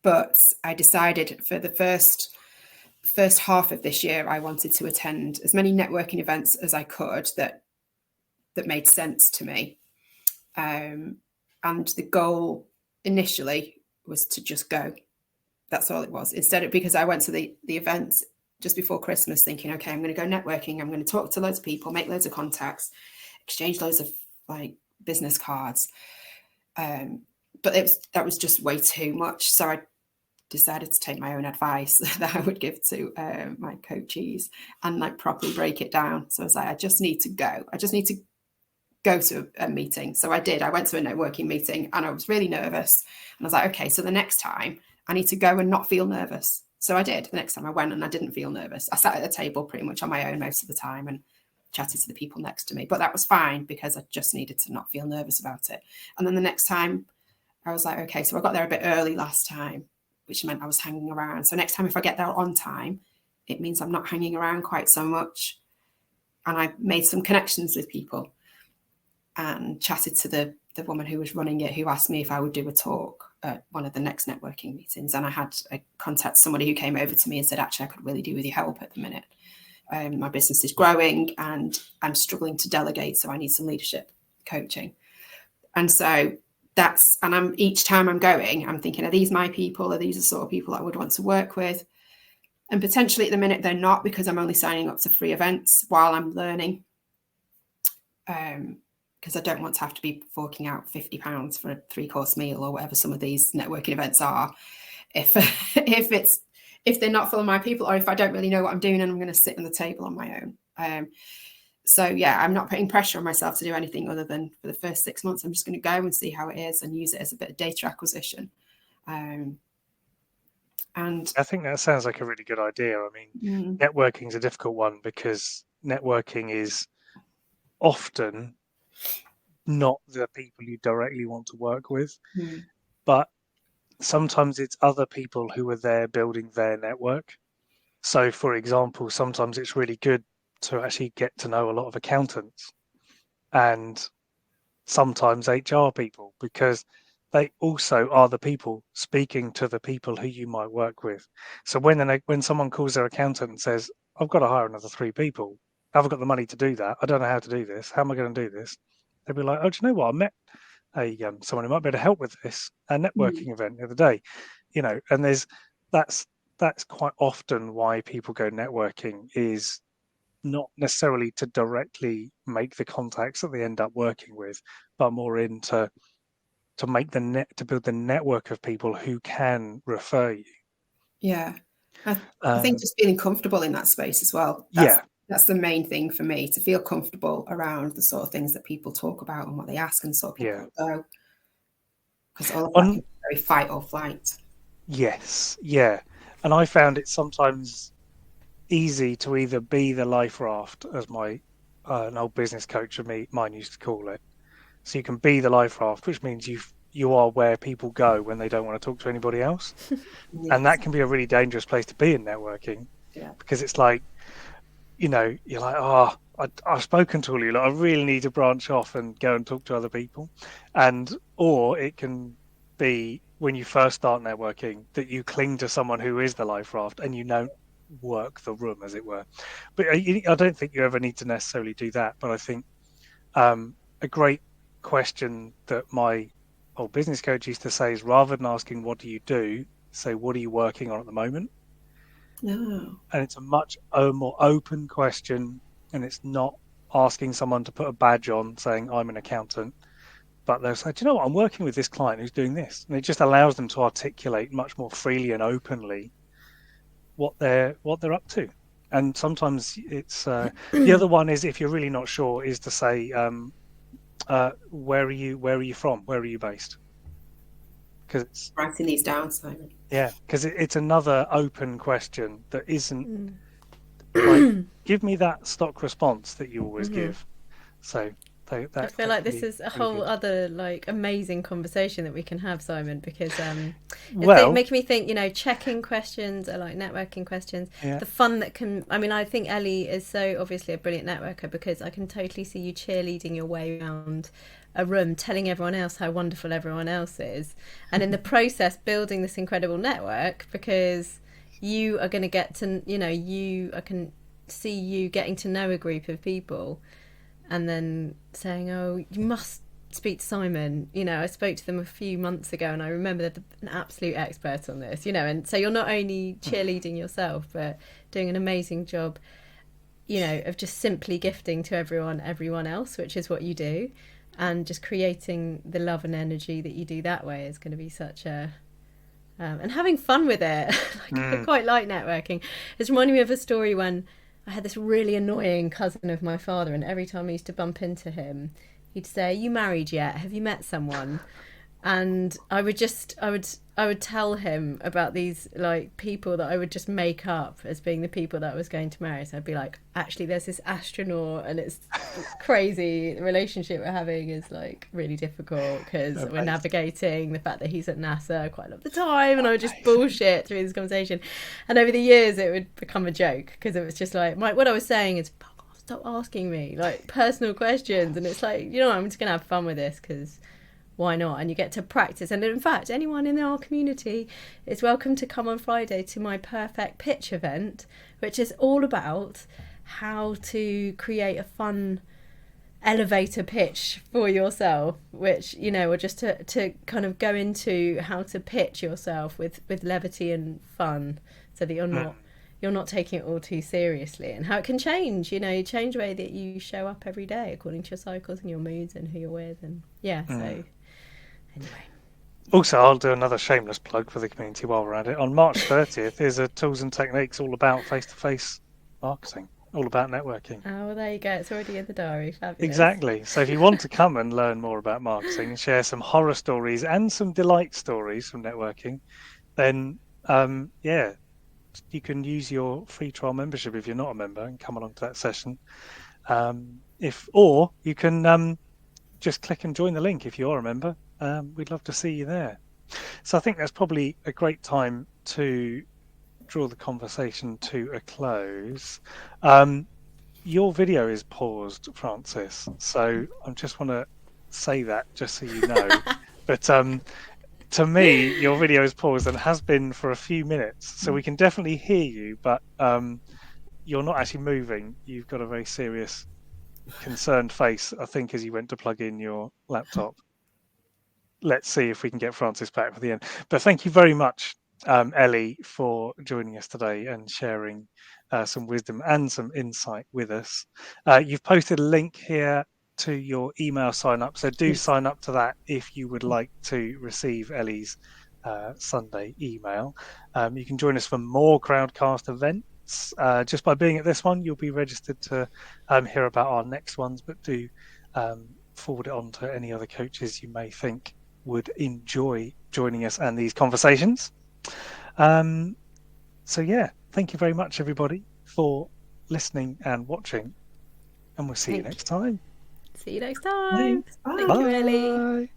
But I decided for the first half of this year, I wanted to attend as many networking events as I could that made sense to me. And the goal initially was to just go. That's all it was. Because I went to the event just before Christmas thinking, okay, I'm going to go networking. I'm going to talk to loads of people, make loads of contacts, exchange loads of like business cards. But that was just way too much. So I decided to take my own advice that I would give to my coachees and like properly break it down. So I was like, I just need to go. I just need to go to a meeting. So I did. I went to a networking meeting and I was really nervous. And I was like, okay, so the next time I need to go and not feel nervous. So I did. The next time I went and I didn't feel nervous. I sat at the table pretty much on my own most of the time and chatted to the people next to me. But that was fine because I just needed to not feel nervous about it. And then the next time I was like, okay, so I got there a bit early last time, which meant I was hanging around. So next time, if I get there on time, it means I'm not hanging around quite so much. And I made some connections with people and chatted to the woman who was running it, who asked me if I would do a talk at one of the next networking meetings. And I had a contact somebody who came over to me and said, actually, I could really do with your help at the minute. My business is growing and I'm struggling to delegate, so I need some leadership coaching. And so each time I'm going, I'm thinking, are these my people? Are these the sort of people I would want to work with? And potentially at the minute they're not, because I'm only signing up to free events while I'm learning. Because I don't want to have to be forking out £50 for a 3-course meal or whatever some of these networking events are. If they're not full of my people, or if I don't really know what I'm doing and I'm going to sit on the table on my own. So yeah, I'm not putting pressure on myself to do anything other than for the first 6 months, I'm just going to go and see how it is and use it as a bit of data acquisition. And I think that sounds like a really good idea. I mean, networking is a difficult one because networking is often not the people you directly want to work with, but sometimes it's other people who are there building their network. So, for example, sometimes it's really good to actually get to know a lot of accountants and sometimes HR people, because they also are the people speaking to the people who you might work with. So when someone calls their accountant and says, I've got to hire another 3 people, I haven't got the money to do that, I don't know how to do this, how am I going to do this? They'll be like, oh, do you know what? I met someone who might be able to help with this, a networking event the other day, and that's quite often why people go networking, is not necessarily to directly make the contacts that they end up working with, but more into to build the network of people who can refer you. Yeah, I think just feeling comfortable in that space as well. That's the main thing for me, to feel comfortable around the sort of things that people talk about and what they ask and sort of people go. Because all of that can be very fight or flight. Yes, yeah. And I found it sometimes easy to either be the life raft, as an old business coach of mine used to call it. So you can be the life raft, which means you are where people go when they don't want to talk to anybody else. Yes. And that can be a really dangerous place to be in networking, because it's like, you're like, oh, I've spoken to all you lot, I really need to branch off and go and talk to other people. Or it can be when you first start networking that you cling to someone who is the life raft and you don't work the room, as it were. But I don't think you ever need to necessarily do that. But I think a great question that my old business coach used to say is, rather than asking what do you do, say what are you working on at the moment. And it's a much more open question, and it's not asking someone to put a badge on saying I'm an accountant, but they'll say, do you know what, I'm working with this client who's doing this, and it just allows them to articulate much more freely and openly what they're up to. And sometimes it's the other one is, if you're really not sure, is to say where are you from, where are you based, because it's writing these down, Simon. because it's another open question that isn't like, give me that stock response that you always give. So I feel like this is a whole other like amazing conversation that we can have, Simon, because it's making me think, check-in questions are like networking questions. The fun that can, I think Ellie is so obviously a brilliant networker, because I can totally see you cheerleading your way around a room, telling everyone else how wonderful everyone else is, and in the process building this incredible network, because you are going to get to, I can see you getting to know a group of people and then saying, oh, you must speak to Simon. I spoke to them a few months ago and I remember they're an absolute expert on this, and so you're not only cheerleading yourself, but doing an amazing job, of just simply gifting to everyone else, which is what you do, and just creating the love and energy that you do that way is going to be such a... and having fun with it. I quite like networking. It's reminding me of a story when I had this really annoying cousin of my father, and every time I used to bump into him, he'd say, "Are you married yet? Have you met someone?" And I would tell him about these like people that I would just make up as being the people that I was going to marry. So I'd be like, actually, there's this astronaut, and it's crazy. The relationship we're having is like really difficult because we're navigating the fact that he's at NASA quite a lot of the time, and I would just bullshit through this conversation. And over the years, it would become a joke because it was just like what I was saying is, stop asking me like personal questions, and it's like, I'm just gonna have fun with this because why not? And you get to practice. And in fact, anyone in our community is welcome to come on Friday to my Perfect Pitch event, which is all about how to create a fun elevator pitch for yourself, which, or just to kind of go into how to pitch yourself with levity and fun, so that you're not taking it all too seriously, and how it can change, change the way that you show up every day according to your cycles and your moods and who you're with. And so anyway. Also, I'll do another shameless plug for the community while we're at it. On March 30th, there's a Tools and Techniques all about face-to-face marketing, all about networking. Oh, well, there you go. It's already in the diary. Fabulous. Exactly. So if you want to come and learn more about marketing and share some horror stories and some delight stories from networking, then, you can use your free trial membership if you're not a member and come along to that session. Or you can just click and join the link if you're a member. We'd love to see you there. So I think that's probably a great time to draw the conversation to a close. Your video is paused, Francis, so I just want to say that just so you know. But to me, your video is paused and has been for a few minutes, so we can definitely hear you, but you're not actually moving. You've got a very serious, concerned face, I think, as you went to plug in your laptop. Let's see if we can get Francis back for the end. But thank you very much, Ellie, for joining us today and sharing some wisdom and some insight with us. You've posted a link here to your email sign up, so do sign up to that if you would like to receive Ellie's Sunday email. You can join us for more Crowdcast events. Just by being at this one, you'll be registered to hear about our next ones, but do forward it on to any other coaches you may think would enjoy joining us and these conversations. Thank you very much, everybody, for listening and watching, and we'll see you next time. See you next time. Thanks. Bye. Thank you, Ellie.